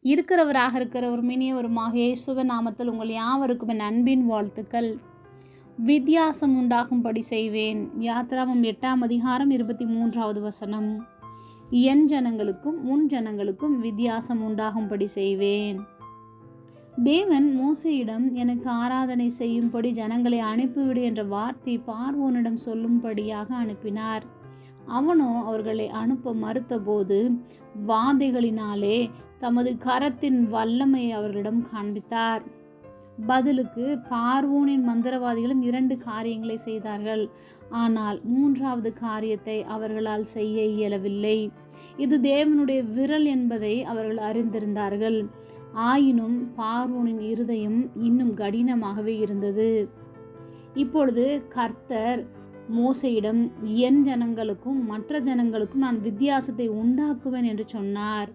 இருக்கிறவராக இனியவருமாக இயேசுவின் நாமத்தில் உங்கள் யாவருக்கும் என் அன்பின் வாழ்த்துக்கள். வித்தியாசம் உண்டாகும்படி செய்வேன். யாத்திராமம் 8:23 வசனம். என் ஜனங்களுக்கும் உன் ஜனங்களுக்கும் வித்தியாசம் உண்டாகும்படி செய்வேன். தேவன் மோசேயிடம் எனக்கு ஆராதனை செய்யும்படி ஜனங்களை அனுப்பிவிடு என்ற வார்த்தை பார்வோனிடம் சொல்லும்படியாக அனுப்பினார். அவனோ அவர்களை அனுப்ப மறுத்தபோது வாதைகளினாலே தமது கரத்தின் வல்லமையை அவர்களிடம் காண்பித்தார். பதிலுக்கு பார்வோனின் மந்திரவாதிகளும் 2 காரியங்களை செய்தார்கள். ஆனால் 3வது காரியத்தை அவர்களால் செய்ய இயலவில்லை. இது தேவனுடைய விரல் என்பதை அவர்கள் அறிந்திருந்தார்கள். ஆயினும் பார்வோனின் இருதயம் இன்னும் கடினமாகவே இருந்தது. இப்பொழுது கர்த்தர் மோசேயிடம் என் ஜனங்களுக்கும் மற்ற ஜனங்களுக்கும் நான் வித்தியாசத்தை உண்டாக்குவேன் என்று சொன்னார்.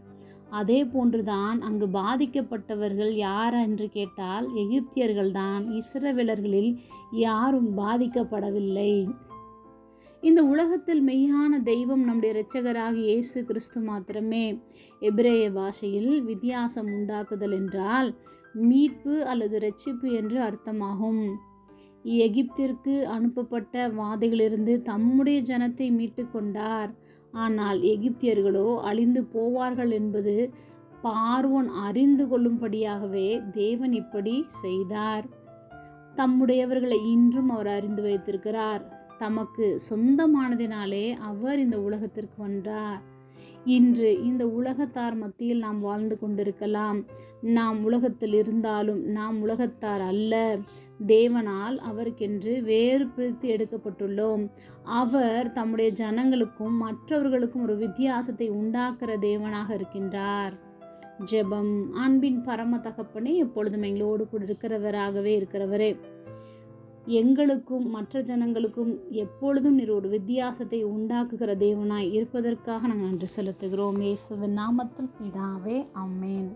அதே போன்றுதான் அங்கு பாதிக்கப்பட்டவர்கள் யார் என்று கேட்டால் எகிப்தியர்கள்தான். இஸ்ரவேலர்களில் யாரும் பாதிக்கப்படவில்லை. இந்த உலகத்தில் மெய்யான தெய்வம் நம்முடைய இரட்சகராக இயேசு கிறிஸ்து மாத்திரமே. எபிரேய பாஷையில் வித்தியாசம் உண்டாக்குதல் என்றால் மீட்பு அல்லது இரட்சிப்பு என்று அர்த்தமாகும். எகிப்திற்கு அனுப்பப்பட்ட வாதைகளிலிருந்து தம்முடைய ஜனத்தை மீட்டு கொண்டார். ஆனால் எகிப்தியர்களோ அழிந்து போவார்கள் என்பது பார்வோன் அறிந்து கொள்ளும்படியாகவே தேவன் இப்படி செய்தார். தம்முடையவர்களை இன்றும் அவர் அறிந்து வைத்திருக்கிறார். தமக்கு சொந்தமானதினாலே அவர் இந்த உலகத்திற்கு வந்தார். இன்று இந்த உலகத்தார் மத்தியில் நாம் வாழ்ந்து கொண்டிருக்கலாம். நாம் உலகத்தில் இருந்தாலும் நாம் உலகத்தார் அல்ல. தேவனால் அவருக்கென்று வேறு பிரித்து எடுக்கப்பட்டுள்ளோம். அவர் தம்முடைய ஜனங்களுக்கும் மற்றவர்களுக்கும் ஒரு வித்தியாசத்தை உண்டாக்குற தேவனாக இருக்கின்றார். ஜெபம். அன்பின் பரம தகப்பனே, எப்பொழுதும் எங்களோடு கூட இருக்கிறவரே, எங்களுக்கும் மற்ற ஜனங்களுக்கும் எப்பொழுதும் நீர் ஒரு வித்தியாசத்தை உண்டாக்குகிற தேவனாய் இருப்பதற்காக நாங்கள் நன்றி செலுத்துகிறோம். இயேசுவின் நாமத்தில் பிதாவே, ஆமென்.